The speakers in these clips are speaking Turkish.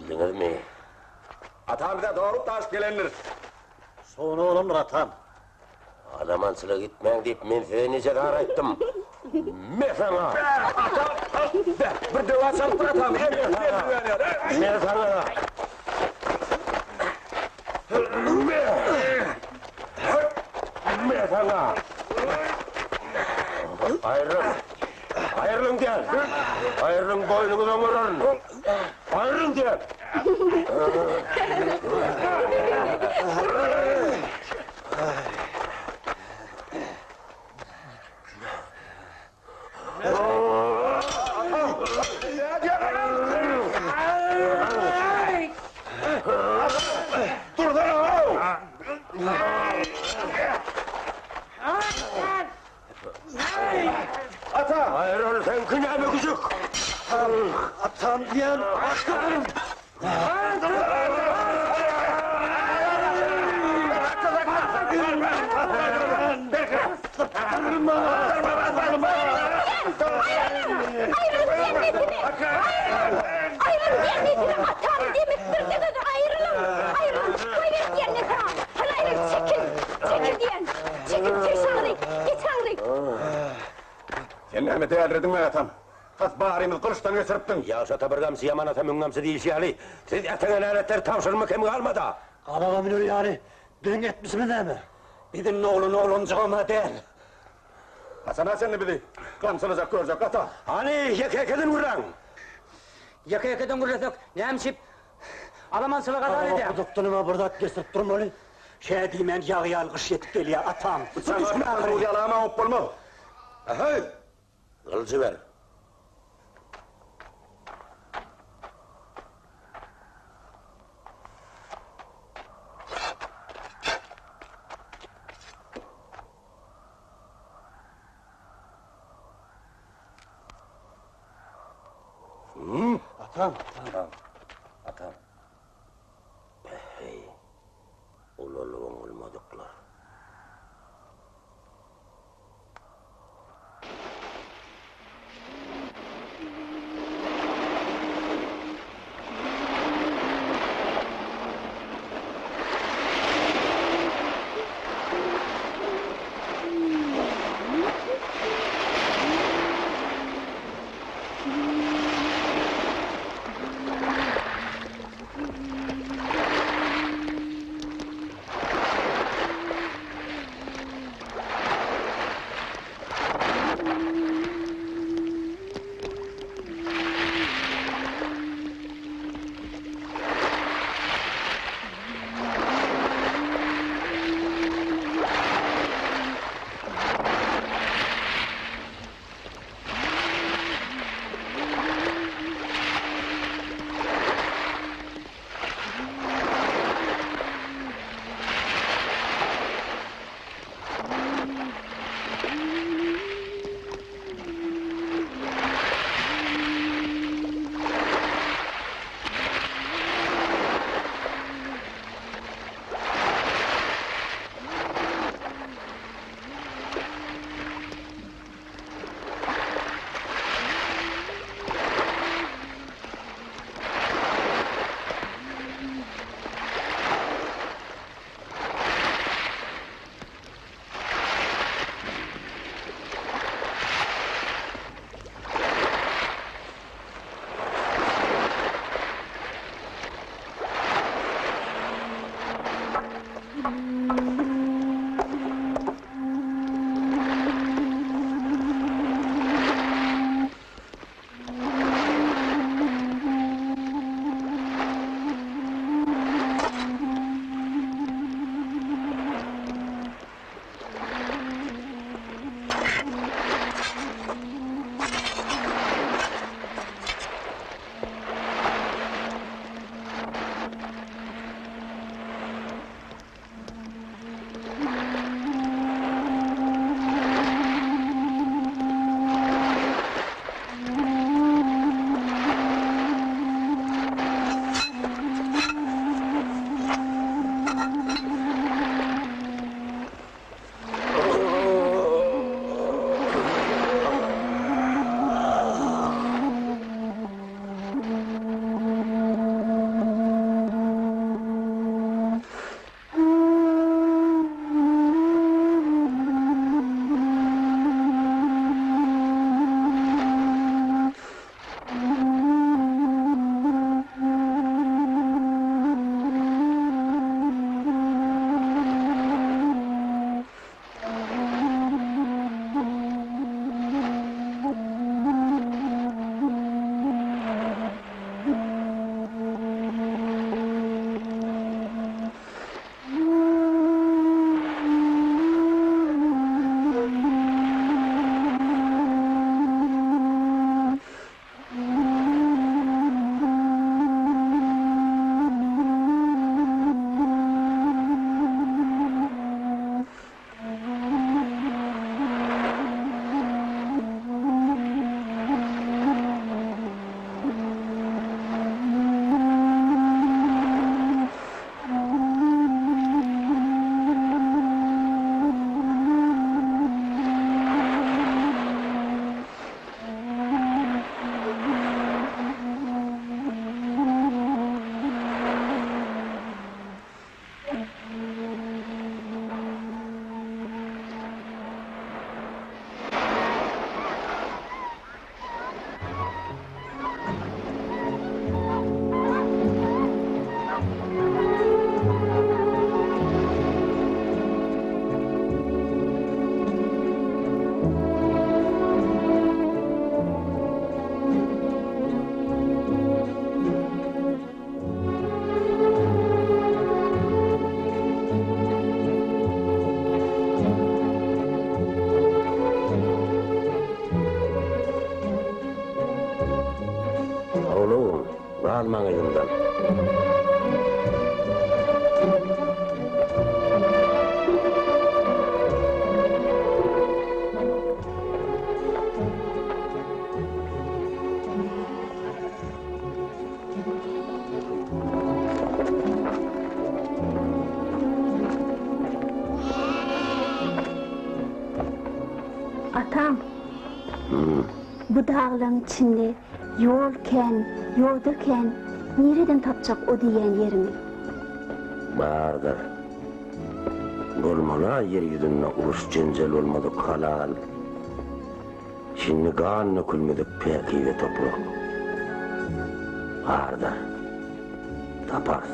Geldiniz mi? Atam bize doğru taş gelenir. Sonra oğlumdur atam. Adaman sıla gitmeyin deyip men size nece kar ayttım. Me sana! Bir döva salıp dur atam. Me sana! Me sana! Ayrılın! Ayrılın gel! Ayrılın boynunuzu vurun! Ayrılın gel! Dur lan! Ata! Ayrıl sen kınalı küçük! Atam diyen başkanım. Sen ne değerledin mi atam? Tas bağrımız kılıçtan götürüptün. Yağsa tabırgamsı yaman atam üngamsı deyişi siz etinen aletleri tavşırma kemi kalmadı. Kalama minör yani. Ben etmişim değil mi? Bizim oğlun cama değil. Hasan sen ne bileyim? Kamsılacak görecek ata. Hani yekekeden vuran? Yaka-yakadan vurladık. Ne hemşip? Alaman sıla kadar Kalama edeyim. kuduktuğuma burada kestirip durmalı. Şey diyeyim ben yağı yalgış yetip geliyor atam. Sen o yalağıma hop bulma. Hey! Kılıcı ver. Atam. Atam. Hey. Ulalığın olmadıklar. Onu alman elimden. Atam, bu dağların içinde yoldaken nereden tapacak o diyen yerimi? Bardır. Bolmana yeryüzünde uruş cenzel olmadı halal. Şimdi kanını külmedik peki ve toprak. Bardır. Tapas.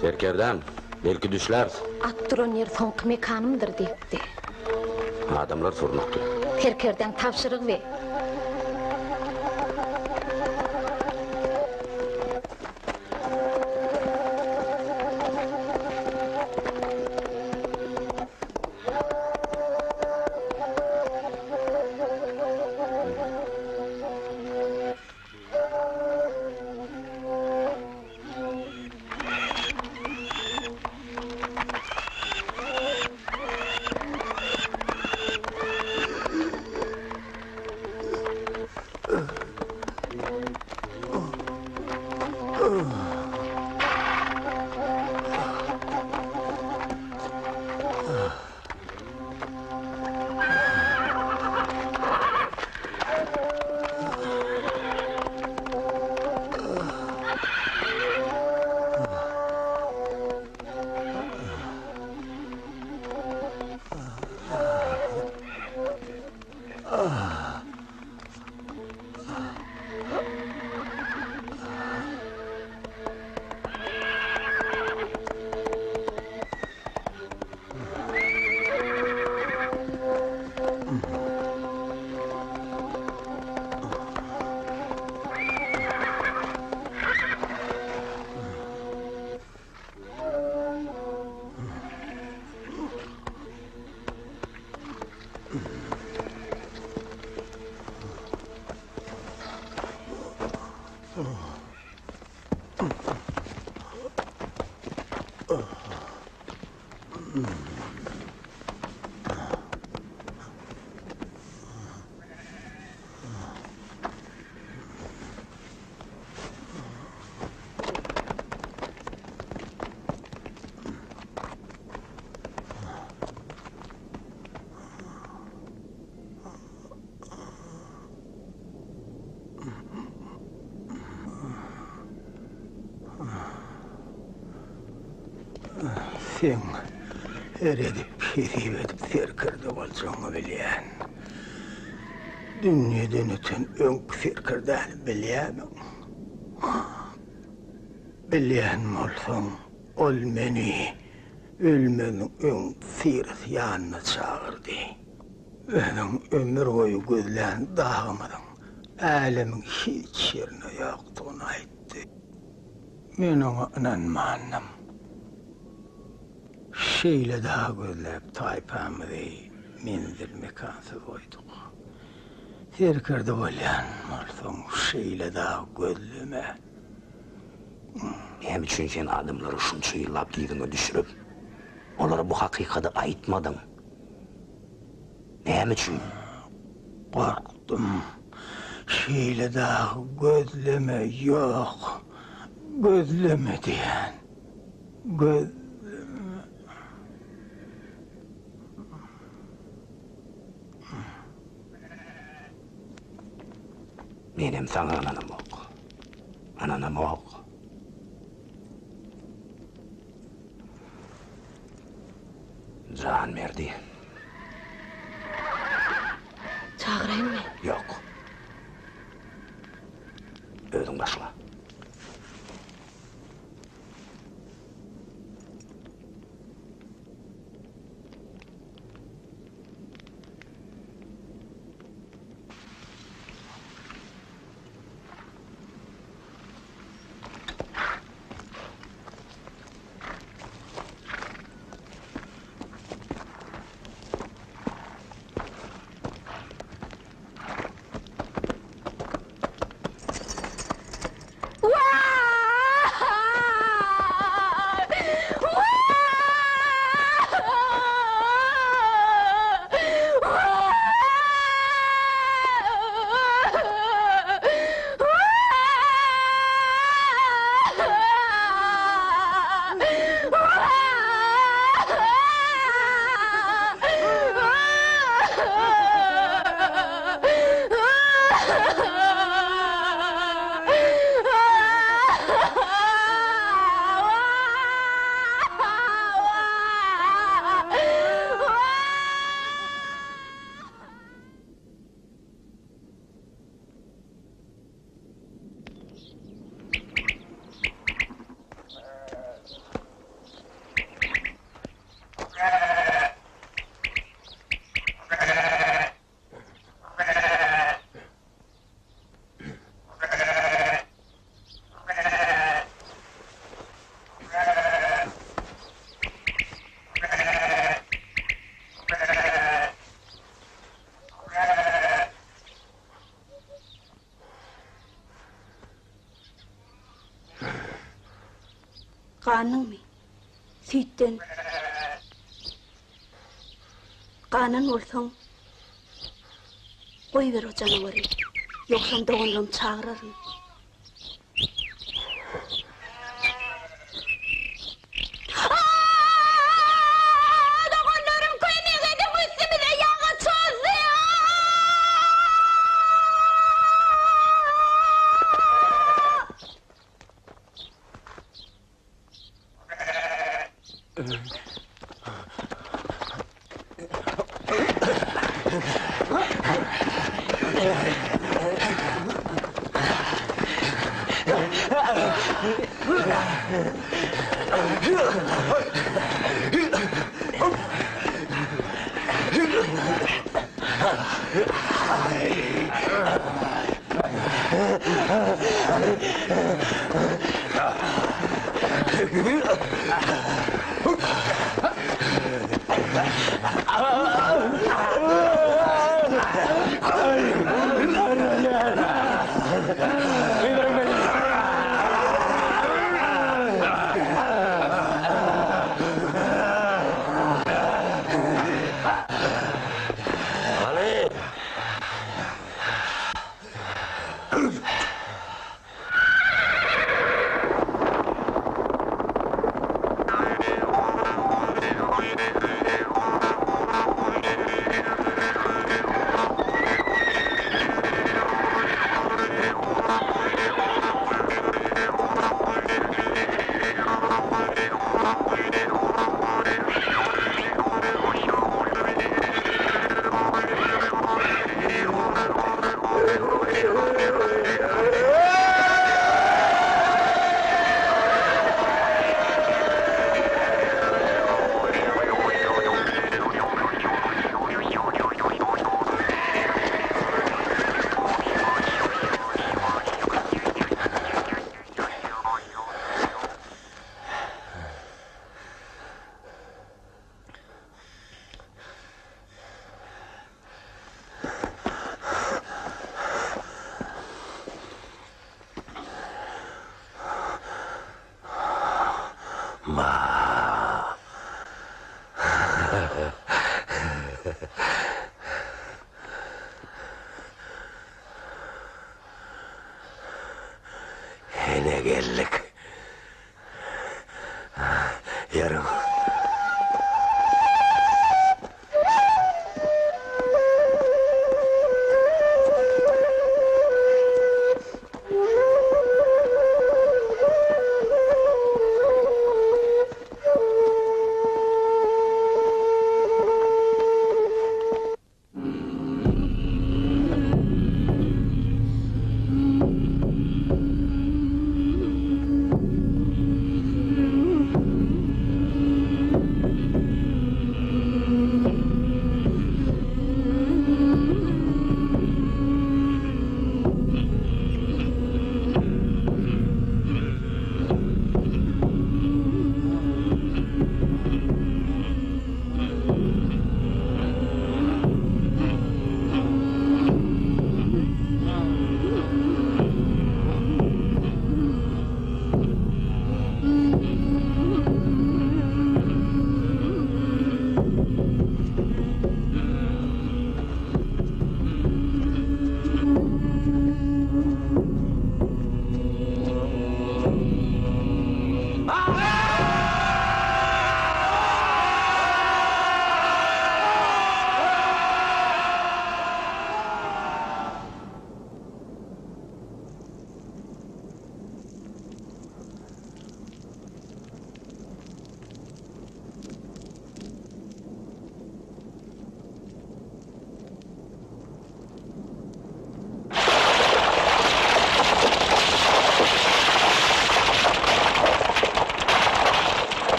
Serkerden, belki düşler. Attıran yer soňky mekanymdyr depdi. Adamlar sorunuktu. Terkerden tapşyryk we. Sen her edip hirip edip serkirde bolsaňy bilýän. Dünýeden öten öňkü serkirden bilýämiň. Bilýän bolsaň, ol meni ölmeniň öň sirs ýanyna çagyrdy. Benim ömür boyu gözlän dağımyň älemiň hiç ýerine ýokdugyny aýtdy. Men oňa inanmandym. şeyle daha gözlep taypamızı menzil mekansız koyduk. Herkerde olan olsam şeyle daha gözleme. Hem için sen adamları şunça yıllap giydiğine düşürüp, onlara bu hakikati aytmadın. Hem için? Korktum. Şeyle daha gözleme yok. Gözleme diyen. Benim sana ananım yok. Ananım yok. Can verdi. Çağırayım mı? Yok. Özün başla. Kanın mı? Sütten. Kanın olsan koy ver o canavarı. Yoksa doğanlarım çağırırım. Doğanlarım koyunu yedim üstümüze yağı çözüyor.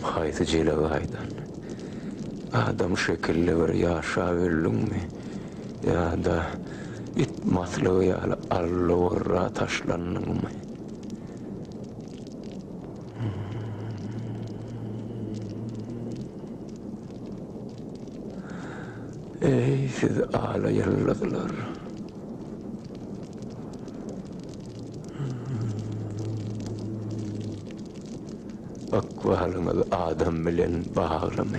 Haydi jile gaydan. Adam şekilli bir yaşa öldünmi? Ya da it matlığı yala allovra taşlandın mı? Ey siz ağla yalladılar. Akvalınız adam bilen bağlama.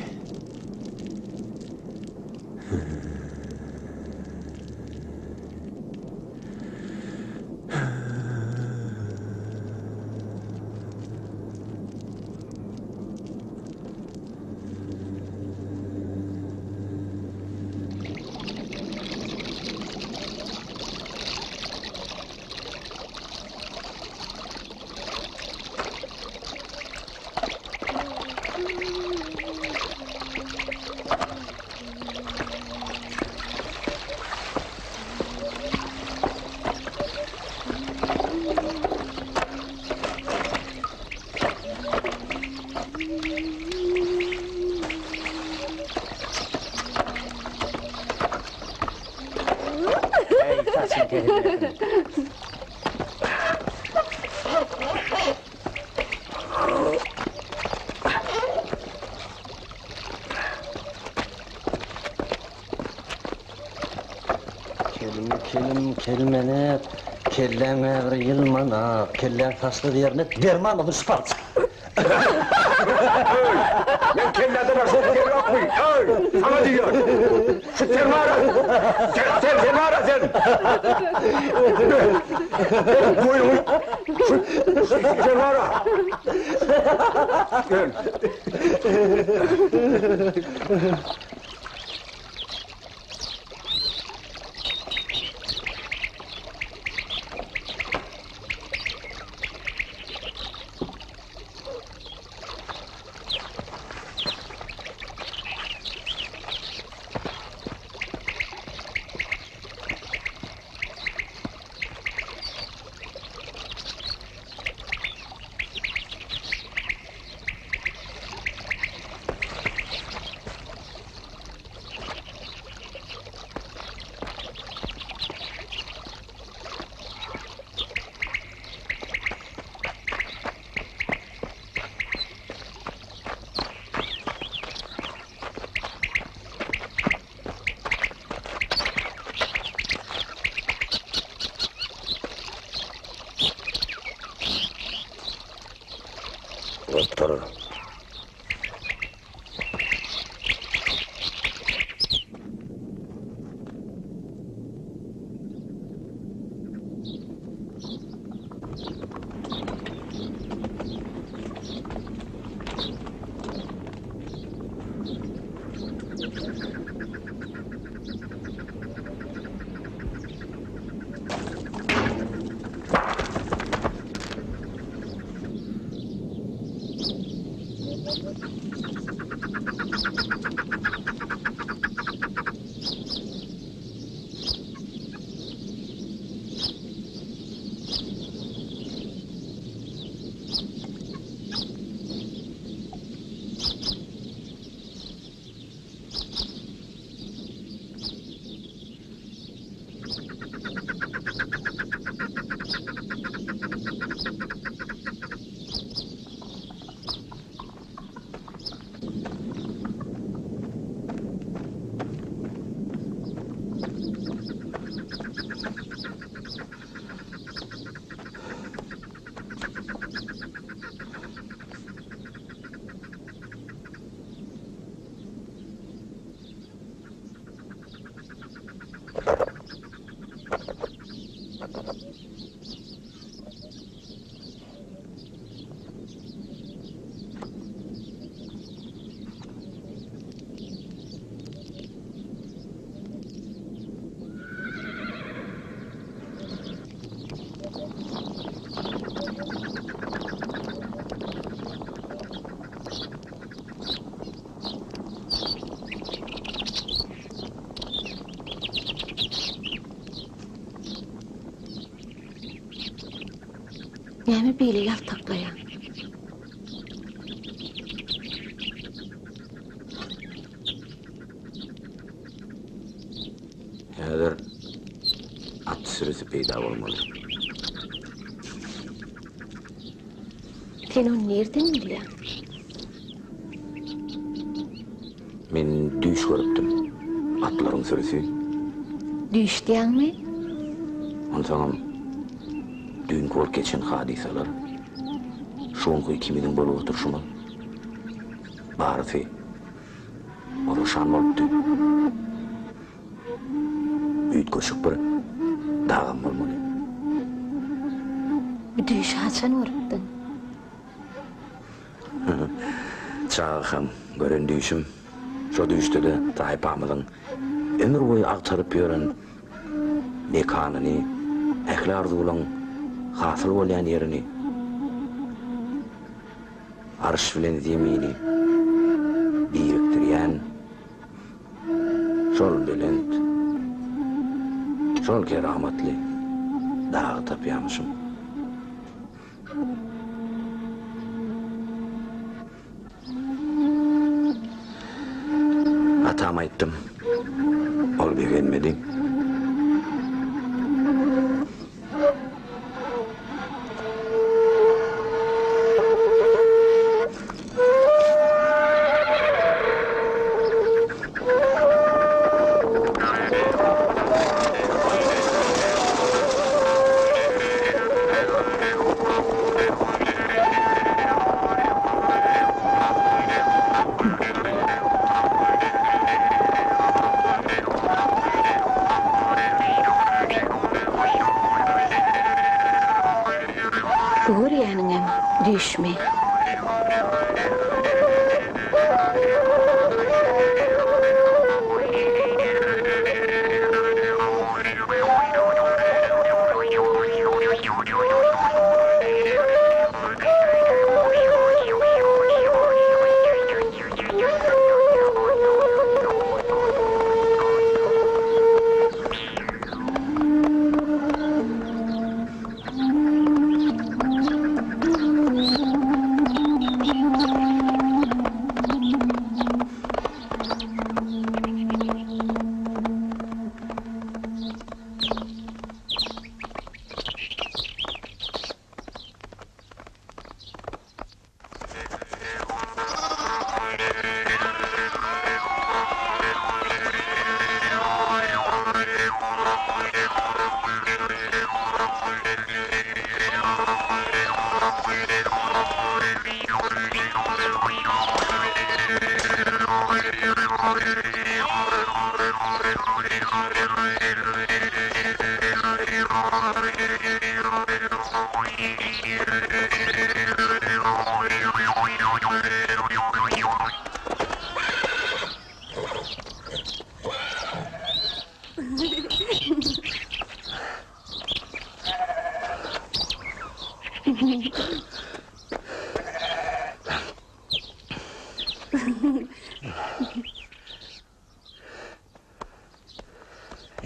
Ey saçın terimle. Kelime kellen ağrı yılmana, kellen faslı yerine derman olur Spart. Ben kellede var, sen geri yapmayın. Hey, sana diyor. Şu termara. Sen termara sen. Buyurun. Şu termara. Gel. Otur. Näme beýle ýaltaklaýan? Näder at sürüsü peyda olmalı. Sen onu nereden bilýän? Men düş görüpdüm. Atlaryň sürüsü. Düş diýäňmi? Onsoňam dün kol geçen hadisalar. Şoňky kimiň bolup oturşumy. Barfi. Oruşan bolupdy. Üýt köşük bir dağım bolmaly. Düş haçan görüpdün? Çağı hem gören düýşüm. Şo düýşde de taýpamyň ömür boyu agtaryp ýören nekanyny, ähli arzuwylaň hasyl bolýan ýerini, arş bilen zemini biriktirýän şol belent, şol keramatly dagy tapýarmyşym. Atam aýtdym. Ol beğenmedi. Doğru yanıngam düşme.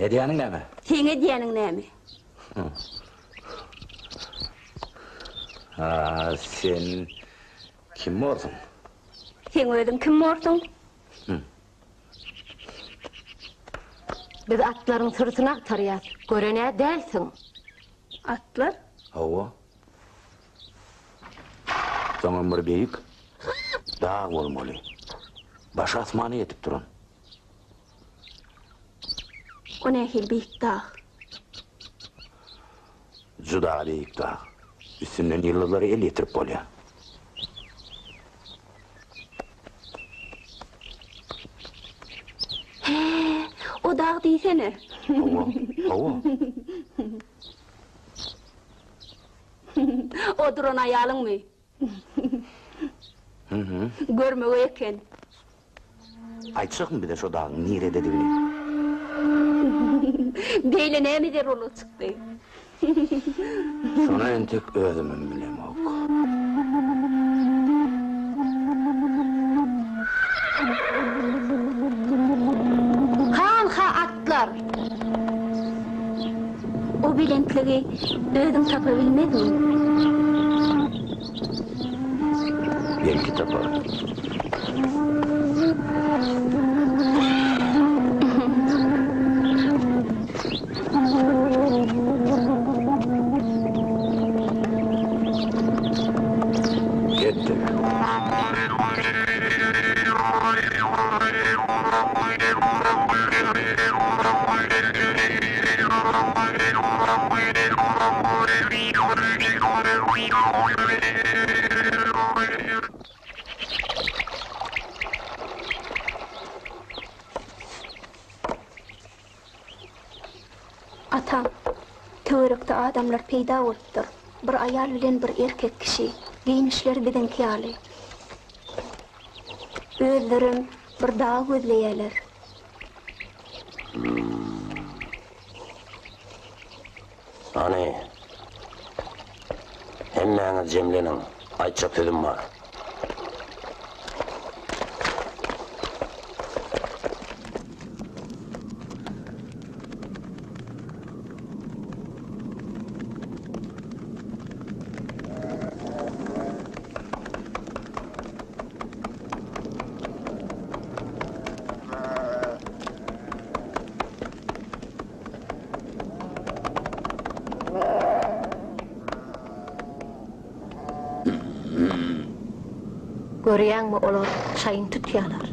Hediýanyň näme? Seňe diýäniň näme? Sen kim bolsun? Sen özüň kim bolsun? Biz atlaryň sürüsini aktarýar. Görene dälsiň. Atlar? Hawa. Soňam bir beýik dağ bolmaly. Baş asmany ýetip duran. O nähil beýik dağ? Juda beýik dağ. Üstünden ýyllary el ýetirip bolýar. O dağ diýsene. Hawa, hawa. O duran aýalyňmy? Görmegi eken. Aýtjakmy bir de şo dağyň nirede dibini? Beýle näme der olu çykdy? Şonu entek özümün bilemok. Ha atlar. O bilentligi özüň tapa bilmedin. Belki tapar. Atam, töwerekde adamlar peýda bolupdyr. Bir ayal bilen bir erkek kişi, giyinişleri bidenki ýaly. Özlerim bir dağ gözleýärler. Ani, hemmeňiz jemlenin, aýtjak sözüm bar. Görýäňmi olar çaýyň tutýarlar.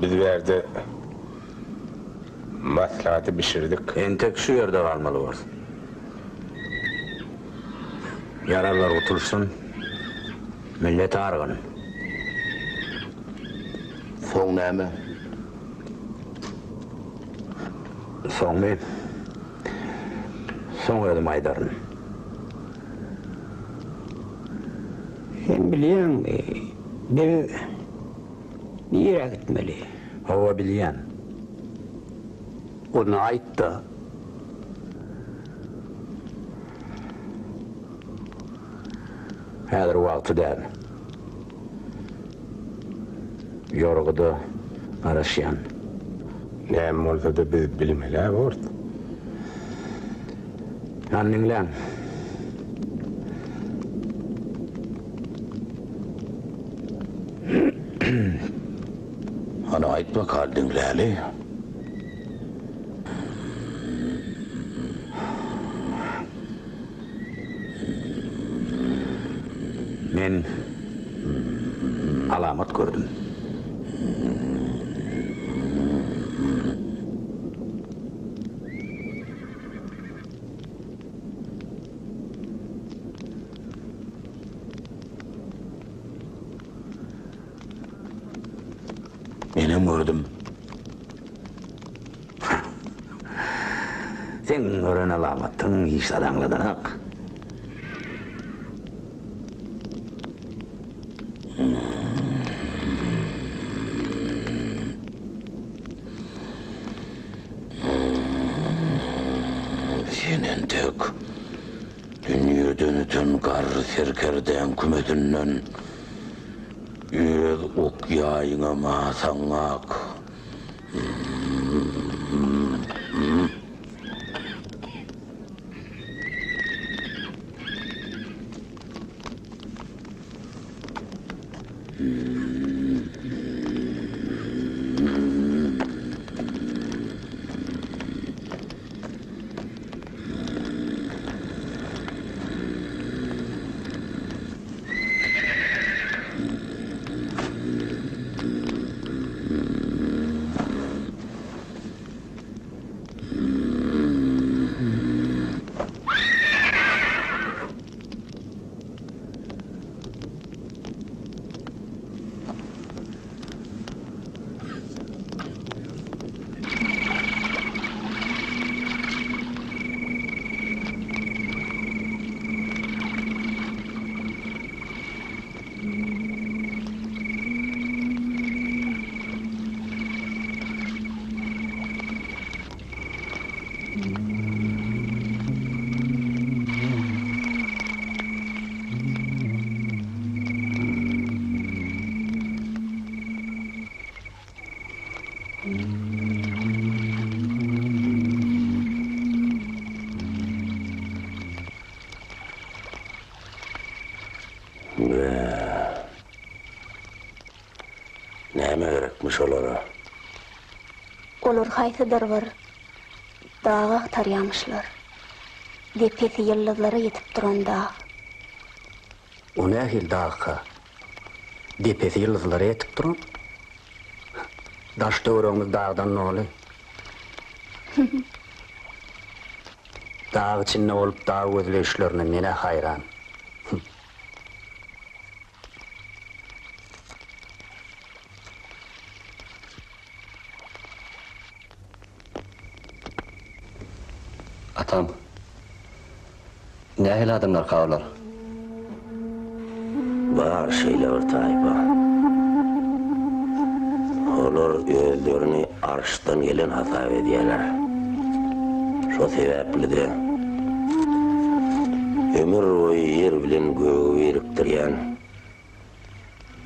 Biz verdi maslahatı pişirdik. Entek şu yerde kalmalı var. Yararlar otursun, millet argın. Soň näme? Soň mi? Soň edim aydarın. Sen bilýän, bir ýere gitmeli. Hava bilýän. Onu aýtdy. Häzir wagty däl. Ýorgudy araşýan. Näme bolsa da biz bilmeli bort. Anniňläň. Ana aýtma kaldyňläli. Men alamat gördüm. Menem gördüm. Sen gören alamatyň hiç adaňladynak. Senen tek dünýeden öten gar serkerden kümetinden öz ok ýaýyňa masaňak. Näme gerekmiş olara? Olur haysadır var. Dağa taryamışlar. Depesi yıldızlara yetip duran dağ. O nähil dağka? Depesi yıldızlara yetip duran? Daş döwrüňiz dağdan noli? Dağ içinde olup dağ gözleşlerine mene hayran. Atam. Nähil adamlar kawlar? Bar şeyler taypa. Olar özlerini arştan gelen hasap ediyorlar. Şo sebeple de ömür boyu yer bilen göğü biriktirýän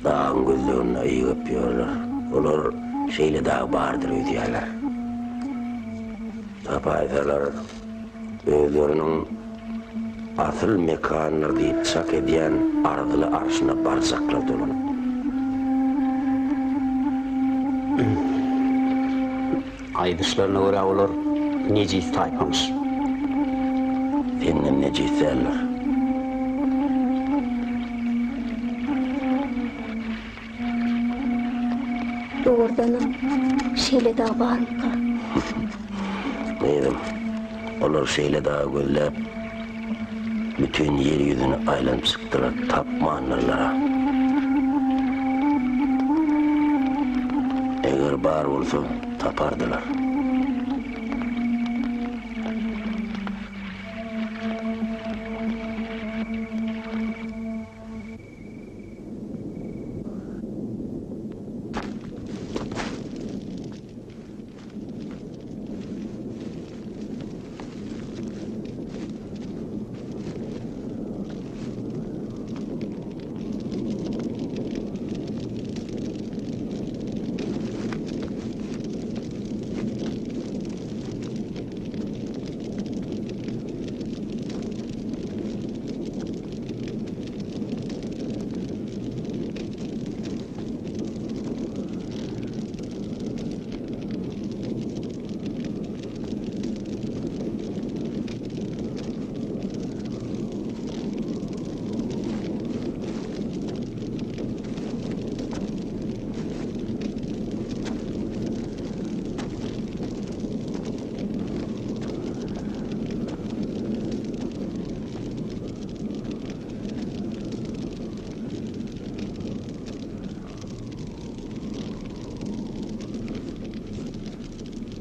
dağın gözlerine iyi öpüyorlar. Olar şeyle dağ bardır ödüyorlar. Tapaydalar özlerinin asıl mekanını deyip çak ediyen ardılı arşına barsaklar dolanıp. Aydışlarına göre olur necis taypamış. Senin necislerler. Doğurdanım şeyle dağ barmıka. Neydim? Onlar şeyle daha göllep bütün yeryüzünü aylanıp sıktılar tapmanlarlara. Eğer bar olsa tapardılar.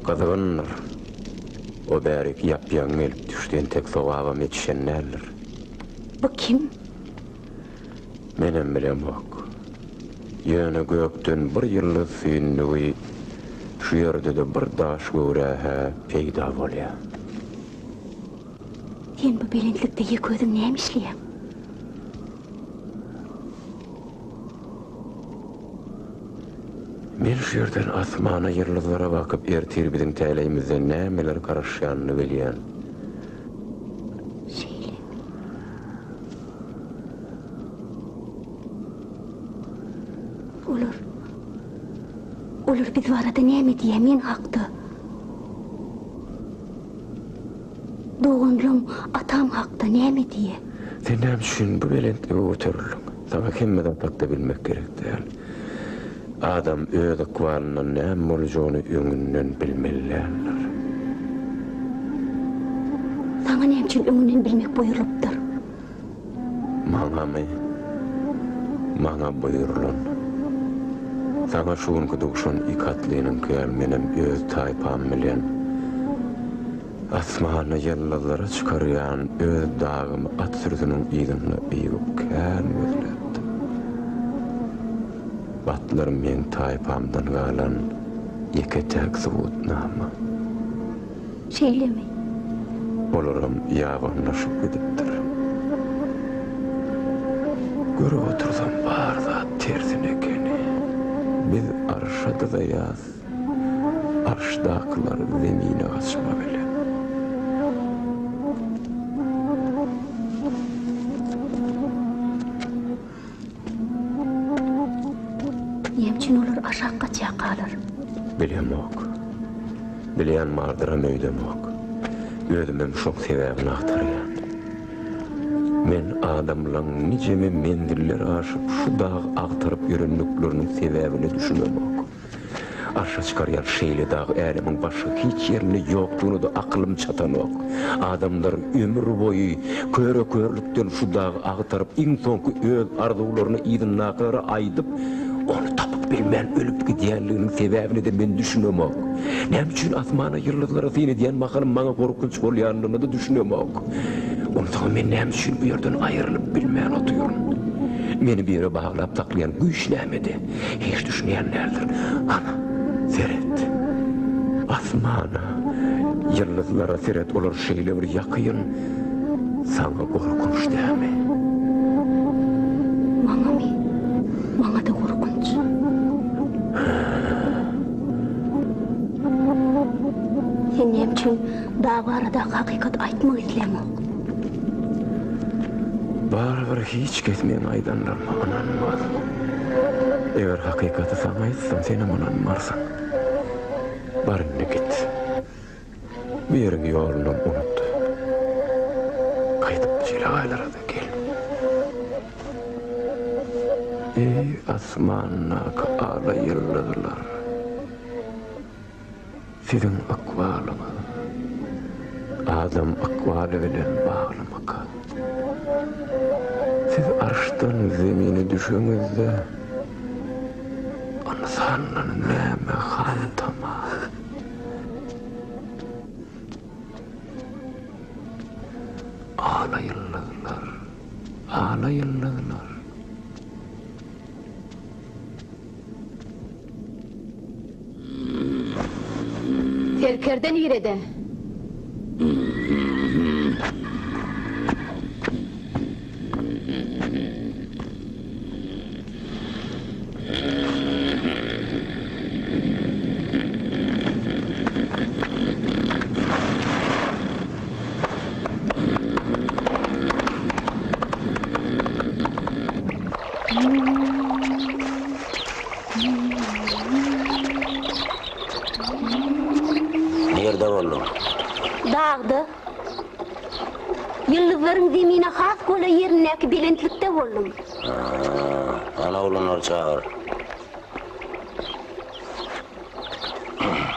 Gazaganlar. O bärik yapýan gelip düşden tek sowaba yetişenlerler. Bu kim? Menem bilen bak. Ýöne gökden bir ýyldız süýnügi şu ýerde de bir daş göwrähe peýda bolýar. Sen bu belentlikde ýek özüň näme işleýän? Men şu yerden asmana yıldızlara bakıp ertir bizim täleýimizde nämeler garaşýanyny bilýän. Şeyle. Olur biz barada näme diýär men hakda. Doğunlum atam hakda näme diýär? Sen näme üçin bu belentlige göterildiň? Sana hemmeden takda bilmek gerek däl. Adam öz akwalynyň näme boljagyny öňünden bilmellerler. Sana näme üçin öňünden bilmek buýrulypdyr? Maňa buýrulan. Sana şuňky dogşan ikatlynyň kelmenem öz taýpam bilen asmana ýyldızlara çykarýan öz dağymy at sürüsiniň ýygyny ýygyp kelmezlepdi. Batlar men taýpamdan galan ýeketek subutnama. Şeylemi? Olaram ýaganlaşyp gidipdir. Görüp otursam barda tersin ekeni. Biz arşada da ýaz, arşdakylar zemine gaçma bilen. aşakka çakalar. Bilemok. Bileyen mardıram öydemok. Ödümem şok sebebini aktarıyan. Men adamlaň niceme mendiller aşıp şu dağ aktarıp yörünlüklerinin sebebini düşünemok. Aşağı çıkaryan şeyli dağ älemin başka hiç yerine yoktuğunu da aklım çatanok. Adamlar ömür boyu körlükten şu dağı aktarıp in sonku öz arzularını idin nakara aydıp onu tapıp bilmen ölüp gidiyenliğinin sebebini de men düşünemok. Nem üçün asmana yıldızlara seni diyen makalım bana korkunç bolyanlığını da düşünemok. Ondan men nem üçün bu yerden ayrılıp bilmeyen otuyorum. Meni bir yere bağlap taklayan güç nemedi. Hiç düşüneyenlerdir. Ana, seret. Asmana, yıldızlara seret olur şeyler yakıyın. Sana korkunç deme. Bana da korkunç. Sen nem üçün dağı arada hakikat aytmak izlemok. Barbar hiç ketmeyen aydanlar ananmaz. Eğer hakikati sana aytsam seni ananmarsın. Barınna git. Bir yerin yolunu unut. Kaytıp çilağaylara da gel. Ey asmannak ağla yıldızlar. Sizin akvalımı Adam akvalı bilen bağlamak. Siz arştan zemine düşünüzde insanın neme hantama. Ağla yıldızlar, ağla yıldızlar. Serkerden yüreden. Nerede oldun? Dağdı. Yıldızların zemine has kola yerindeki bilentlikte oldum. Ana oğlunları çağır.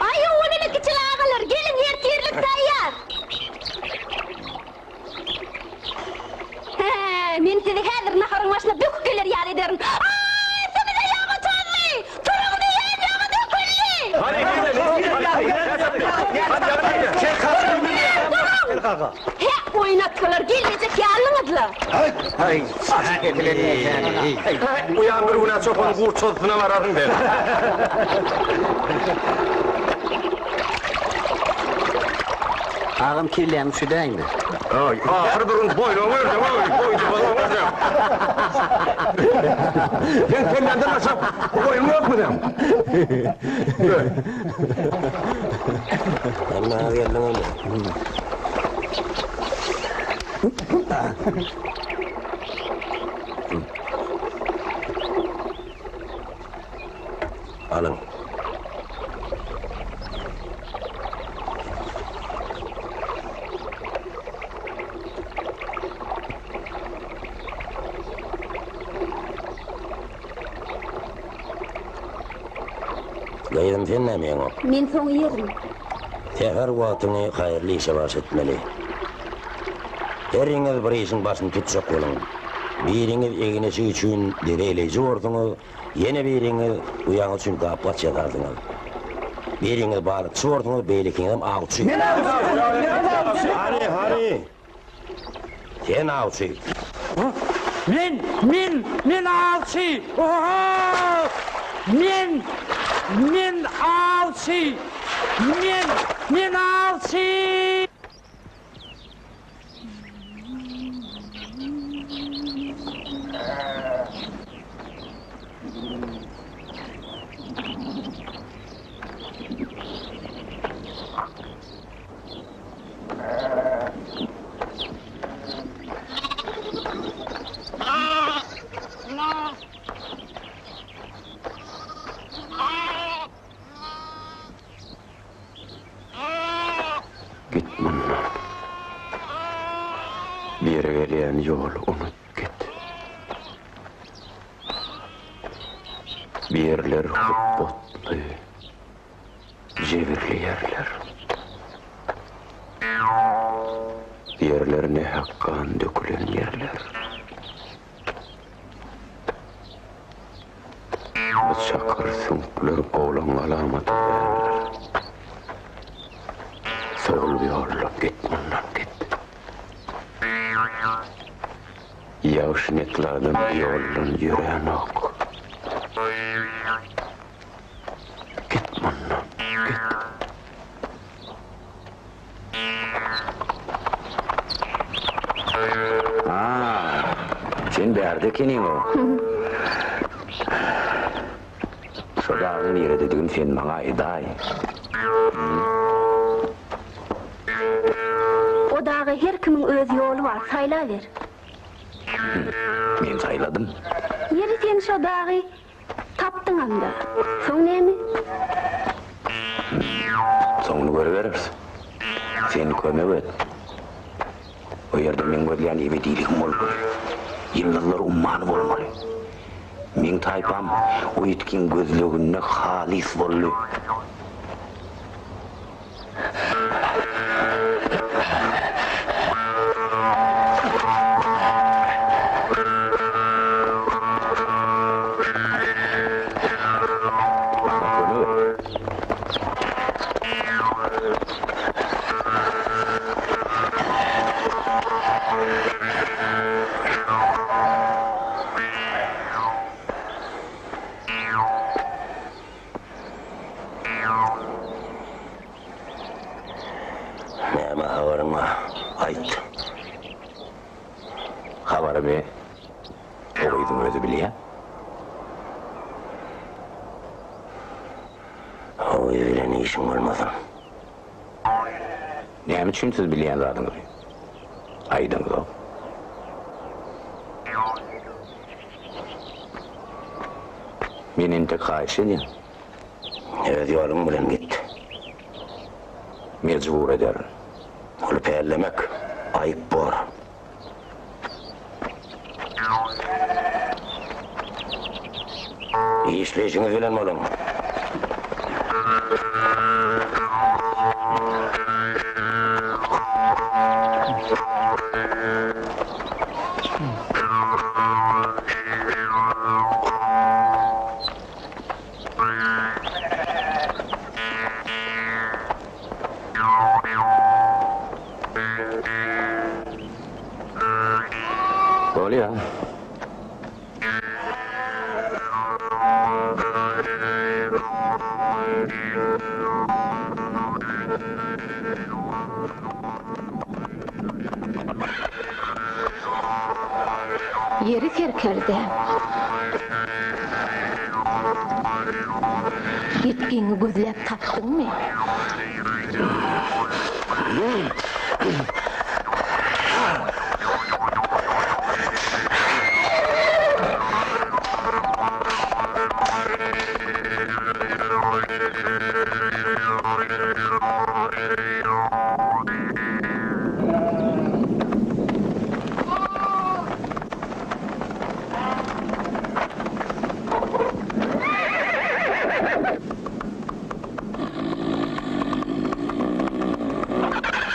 Ay onun iki çılağılar gelin yerlik tayyar. Men sizi hazır naharın başına döküp gelir yar ederim. Ay seni de yağı çallı. Turunu yiyin yağı dökülli. He oynattılar gelmeyecek yalnızlar. Hay, saç uyandır buna çok onu kurçolsuna vararım ben. Ağam kirlenmiş değil mi? Ay, ahır durun boynu vurdu, boynu bana vurdu. Ben senden nasıl boyun yok mu dem? Hemen geldin öyle. Alın. Gayrim fennemeyen o. Men soň yerim. Teher vaatını hayırlı işe baş etmeli. Heriniz bir işin başını tutacak olun. Biriniz eginesi üçün direyleyici ordunuz, yine biriniz uyan üçün kaplat yatardınız. Biriniz balıkçı ordunuz, beylikiniz avcı. Hani. Sen avcı. Min avcı! Oho! Min avcı! Min avcı! yolu unut git. Bir yerler hıbbotlu, cevirli yerler. Yerler ne hakkan dökülen yerler. Bu çakır sünkler boğulan alamatı yerler. Sol yolla git bundan git. Yavş netlardan yolun yüreğin ok. Git bundan git. Sen berdekinin o. Şu dağın yeri dediğin sen bana eday. O dağı her kimin öz yolu var, saylaver. Ben sayladım. Yeri sen şu dağı taptın anda. Son neymi? Sonunu görüverirsin. Seni kömevet. O yerde men görleyen ebediliğim olmalı. Yıllarlar ummanı olmalı. Men taypam o yetkin gözlüğüne halis bollu. Näme habaryň bar? Aýt. Habarı be. Oğuydun özü bilýär. O bilen işim bolmasyn. Näme üçin siz bilýän zadyňyz? Aýdyňyz o. Men ente haýyş edýän. Evet, yolum bilen git. Mecbur ederim. Ol peýlemek aýyp bor. İşleýişiňiz bilen bolan. Bolýar. Yeri serkerde. Yetkiňi gözläp tapdyňmy?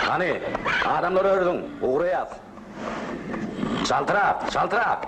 Hani adamları ördün, uğrayaz. Çaltırap, çaltırap.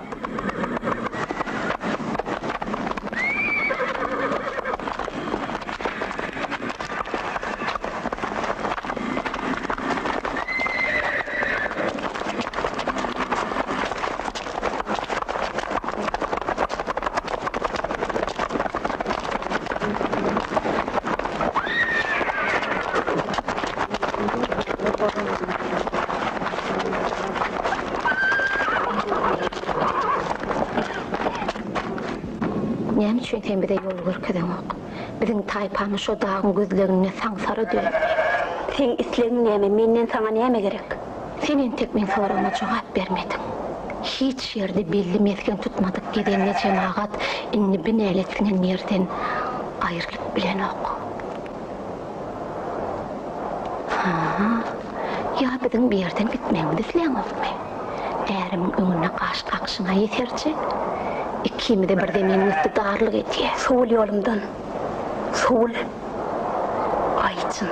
Näme üçin sen bide yol görkezem ok? Biziň taýpamy şu dağın gözlegine saňsara döp. Sen islegiň näme, menden saňa näme gerek? Sen tek men sorama jogap bermedin. Hiç yerde belli mesken tutmadık gidenle cemaat inni bin eletinen yerden ayrılıp bilen ok. Ya biziň bir yerden gitmeňiz isleň okmy? Ärimin öňüne gaşyna ýeterçi. Ikimi de birdemenin istidarlyk etýär. Şol ýolumdan. Şol. Aýçyn.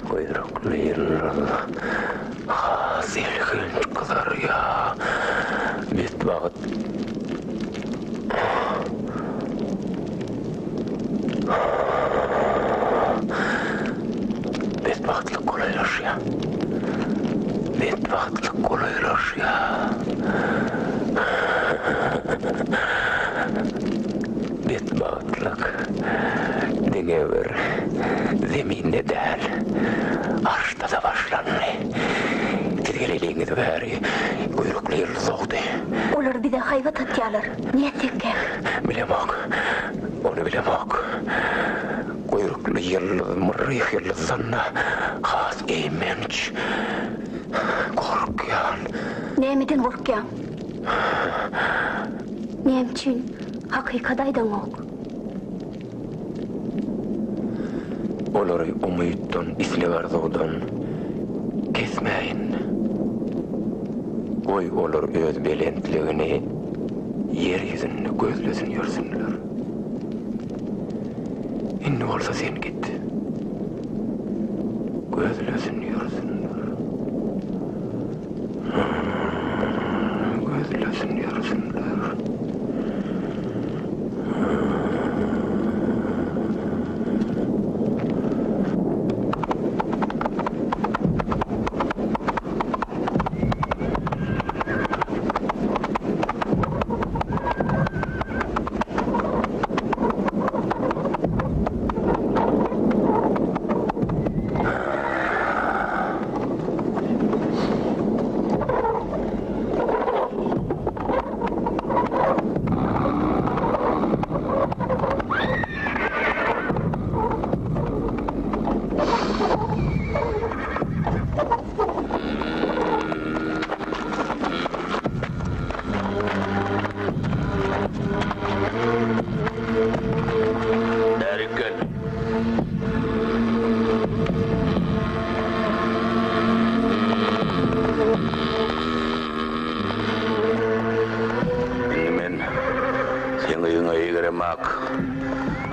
Kuyruklu yıllar hasilgin kızar ya. Bit vakit bit vakitlik kolaylar ya. Bit vakitlik kolaylar ya. Bit vakitlik dege bir zeminde değil, arşta da başlandı. Tizgeleliğini de beri kuyruklu yıldız soğdu. Olar bize hayvat atýarlar. Niye tekke? Bilemek, onu bilemek. Kuyruklu yıldız, mırrık yıldızlarına has eğmenç. Korkyan. Nämeden gorkýan? Nem üçin hakykat aýdan ok. Olary umytdan, islegardygydan kesmäin. Goý olar öz belentligini yer ýüzünde gözlesin ýörsünler. Indi bolsa sen git. Gözlesin ýörsünler. Gözlesin ýörsünler.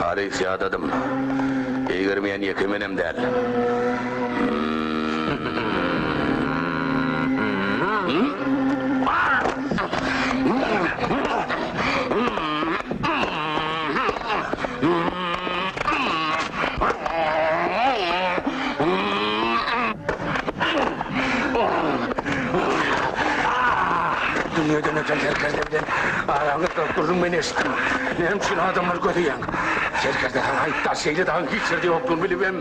Arif yadadım. Eğirmeyen yekemenem der. Dünyadan öten herkeslerden arağınızda durun beni estim. Benim için adamlar götüyen. Herkesde haýta şeýle daň hiçbir ýokduny bilibem.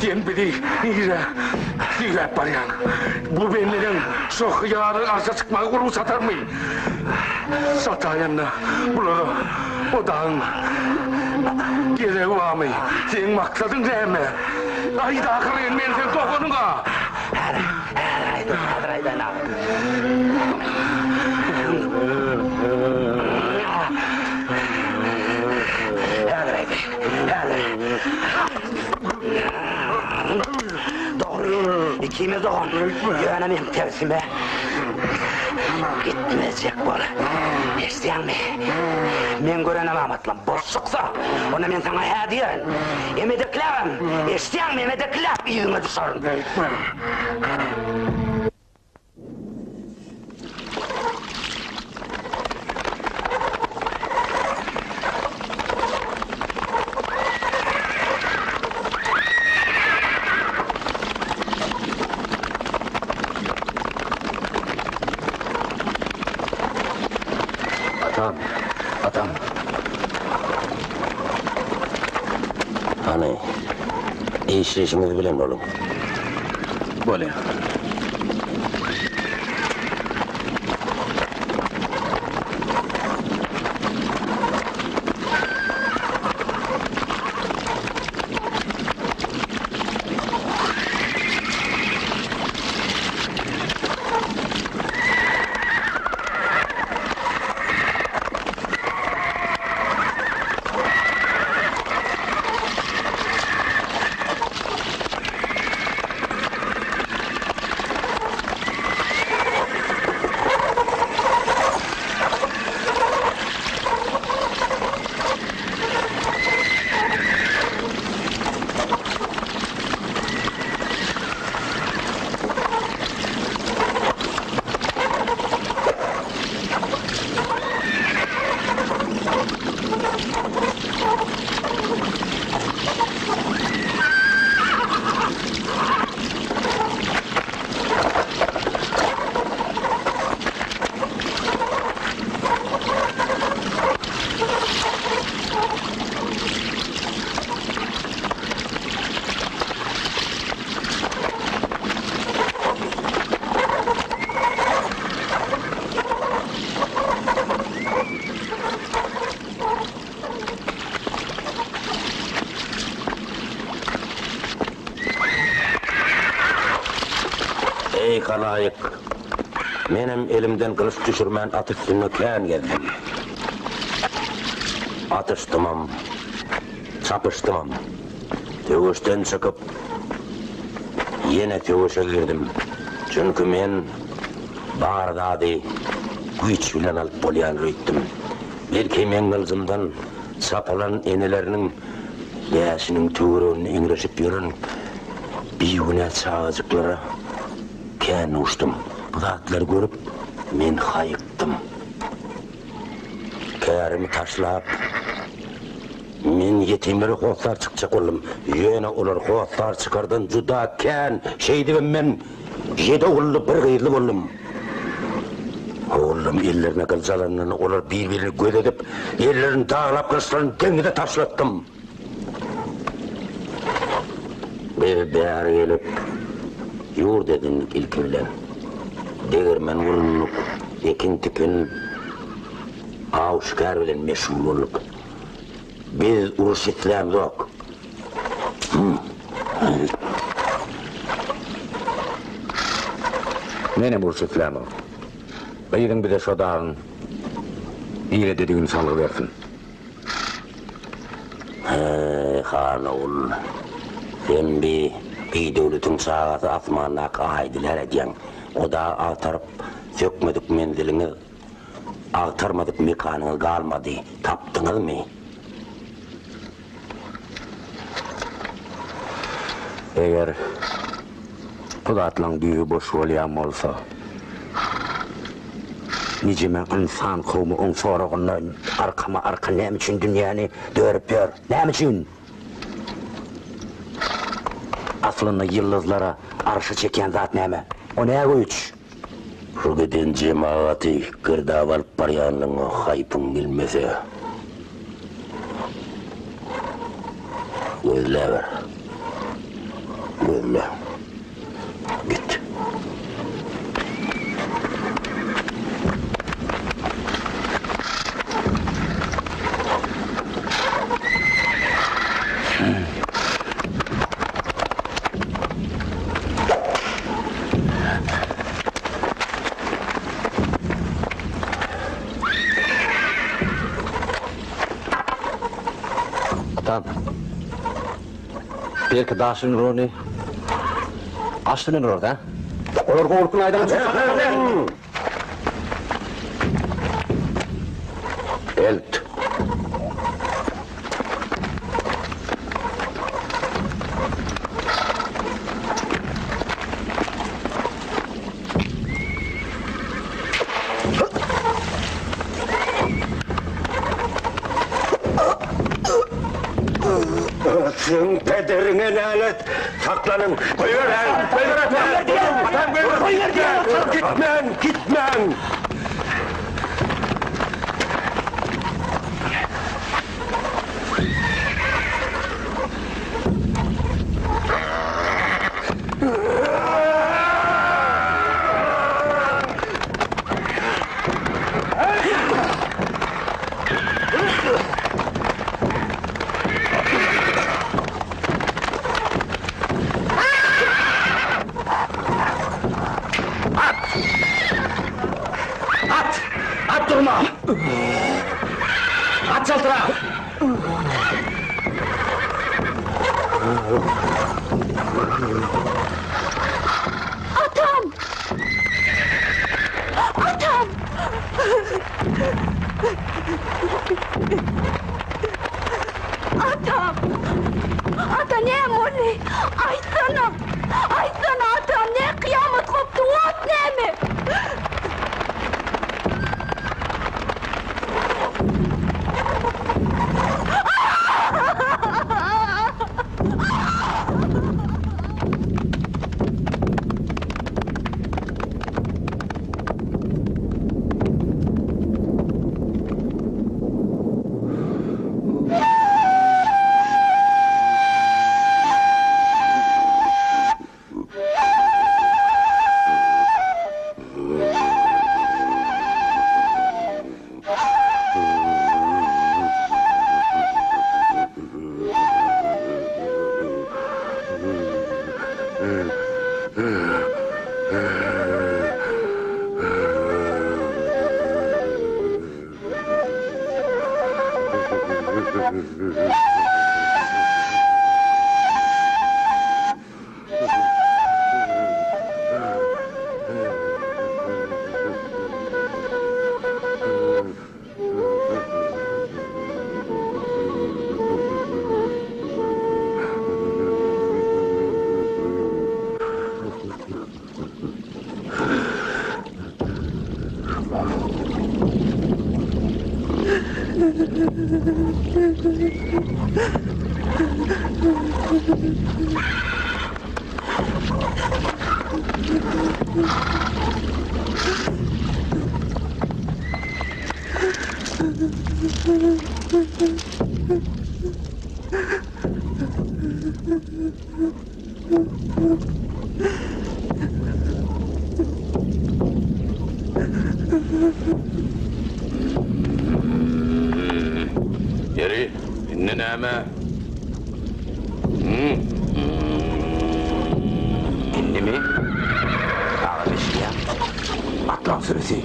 Diýen biri ýyra barýan. Bu benleriň şok ýary arşa çykmagy gurup satarmy? Sataýanna bulara o daň geregi barmy? Seň maksadyň näme? Aýda ahyry men sen topunyňa. Hayda. İkimiz doğun. Yöne men tersime. Gitmeyecek bola. Estiyan mi? Men görene mamatlam. Boş çıksa, ona men sana hediyen. Emedeklerim. Estiyan mi? Emedeklep. Yüzüme düşarım. Atam. Hani, işleşimizi bilen oğlum. Böyle. halayık. Menem elimden kılıç düşürmen at üstüne kän geldim. Atıştımam, çapıştımam. Töweşden çıkıp yine töweşe girdim. Çünkü men bardady güç bilen alıp bolýan rüýtdim. Belki men gılzımdan sapalan enelerinin läşiniň töweregine iňreşip ýören biýüne çağıjyklara kän uçdum. Bu zatlar görüp men haýykdym. Kärimi taşlap men yetimleri hoslar çıkacak oldum. Yöne olar hoslar çıkardan juda kän şeydi men jede oldu bir gıyırlı oldum. Oğlum ellerine kılcalarından olar birbirini göz edip ellerini dağılap kılıçlarını dengede taşlattım. Bir bäri gelip yur dedin ilki bilen. Degermen ulunluk ekinti gün avşkar bilen meşhur olduk. Biz uruş ettiğimiz yok. Nene uruş ettiğimiz yok. Beýdin bize şo dağın ýere dediğini salyp bersin. Han oğul, sen bir döwletiň sagasy asmanyna gaýdylar edýän. O da agtarıp sökmedik mendilini, agtarmadyk mekanyny galmady. Tapdyňyzmy? Eger bu zatlaň düýü boş bolýan bolsa, nicemen insan kowmy oň soragyndan arkama arka näme üçin dünýäni dörüp ýör? Näme üçin? Aslında yıldızlara arşa çeken zat näme? O näme güç? Şu giden cemaati girdap alyp barýanlygyna haýpyň gelmese. Gözle. Git. Atam. Belki daşın roni aşının orada. Olar gorkun aydan Elt. Sen pederine lanet! Saklanın! Koyver! Gitmen! At durma! At çaltıra! Atam! Atam! Atam! Ata näme oldy? Aýtsana! Aýtsana atam, ne kıyamet kopdu? Ot näme? Yeri, inne näme? İndi mi? Ağa beşiğe. Atlan süresi.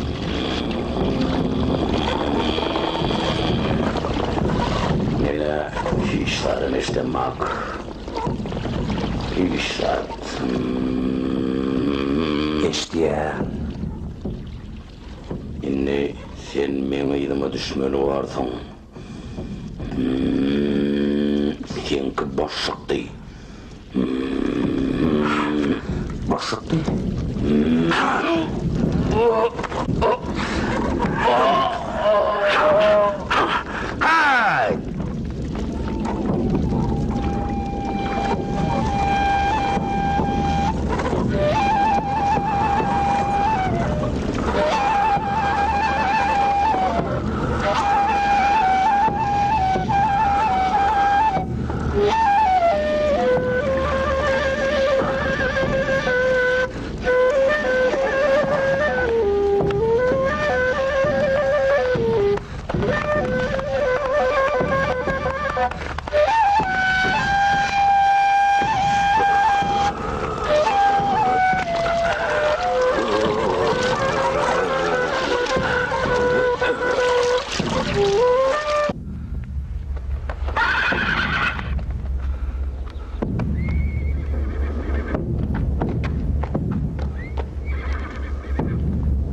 Nele, işlerin istemek. İşler. Geçti ya. İnne, sen meni yılıma düşmeli varsın. Senki boşluk değil. Boşluk değil. Hay!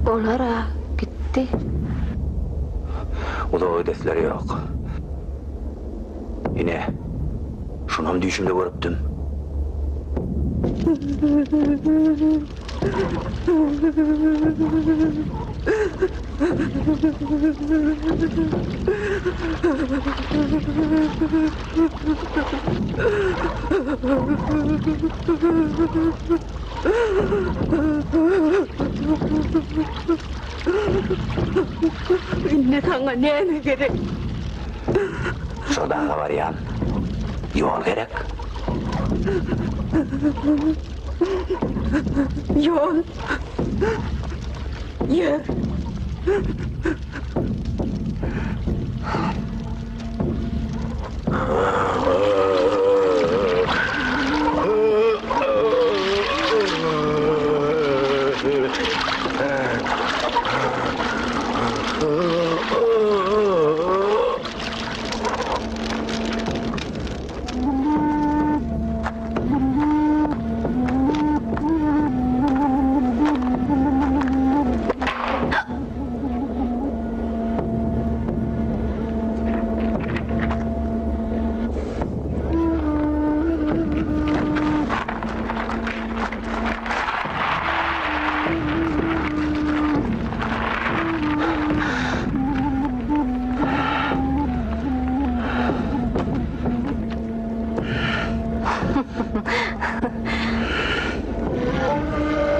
Olara gitti. O da ödefleri yok. Yine şunam düşümde görüptüm. İnne sana neme gerek? Şurada var ya. Yol gerek. Yol. Yer.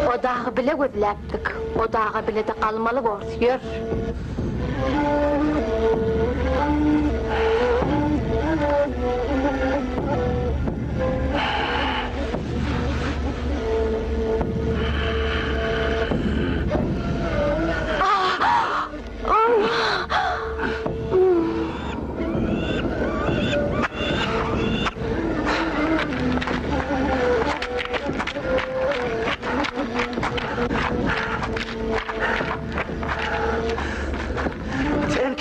O dağı bile gözläpdik. O dağı bile de kalmalı borçluyor. Sen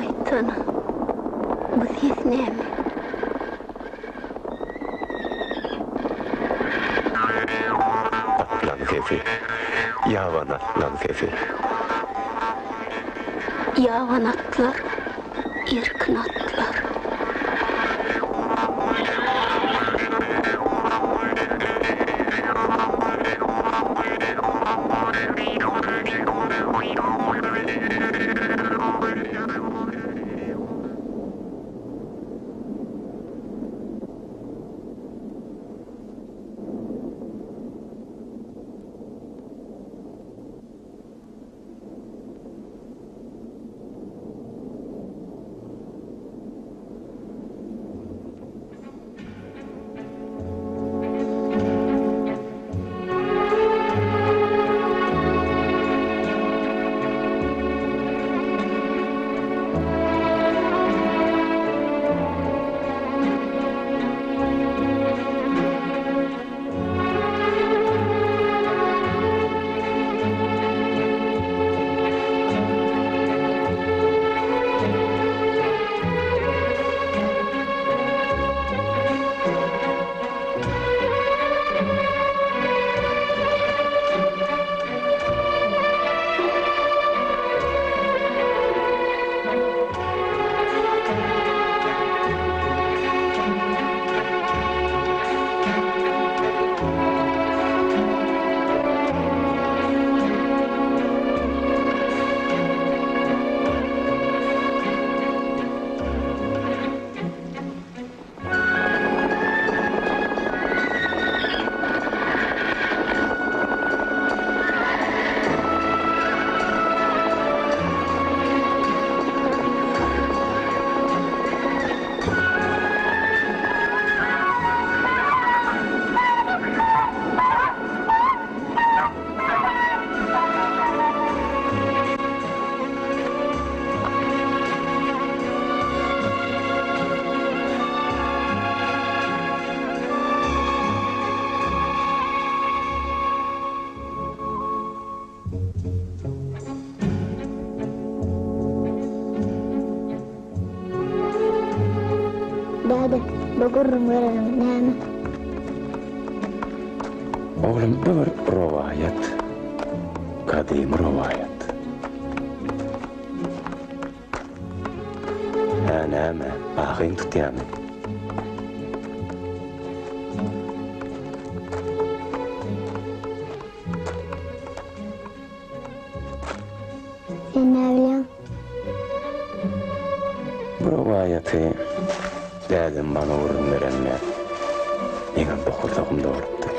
Aytana, bu ses näme? Atlan kefi. Yavan atlan kefi. Yavan atlar, erkin atlar. Dede, bugurrum verelim näme? Oğlum bu bir Rowayat. Kadim Rowayat. Ha näme? Ahyn tutýarmy? Sen näme bilýän? Bu Rowayaty dälim bana urun verenme. Eňem bokuldagymda bolupdy.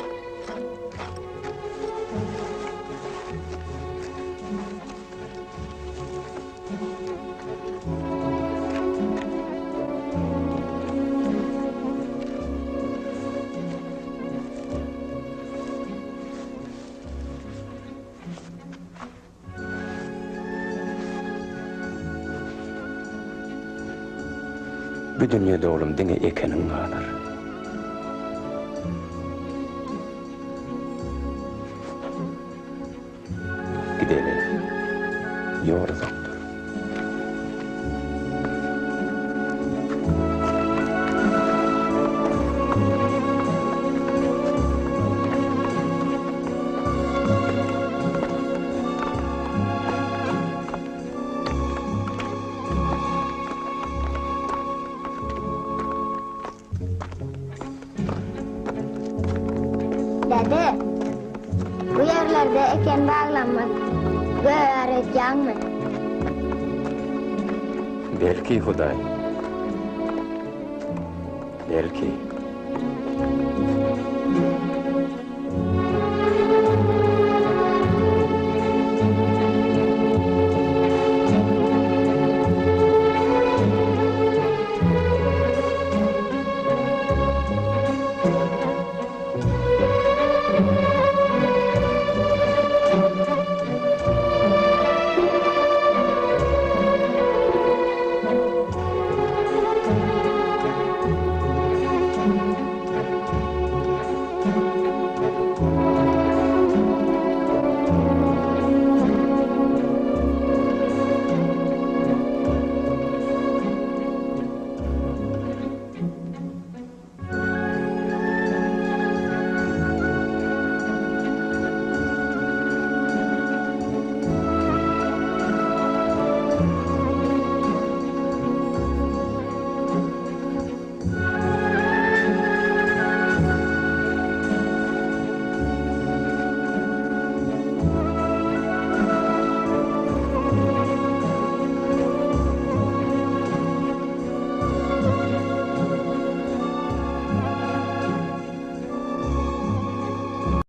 Bu dünyada oğlum diňe ekenin galar. Gidelim. Yorulduk. Dede, bu yerlerde eken bağlanmak göğer mı? Belki Huday. Belki.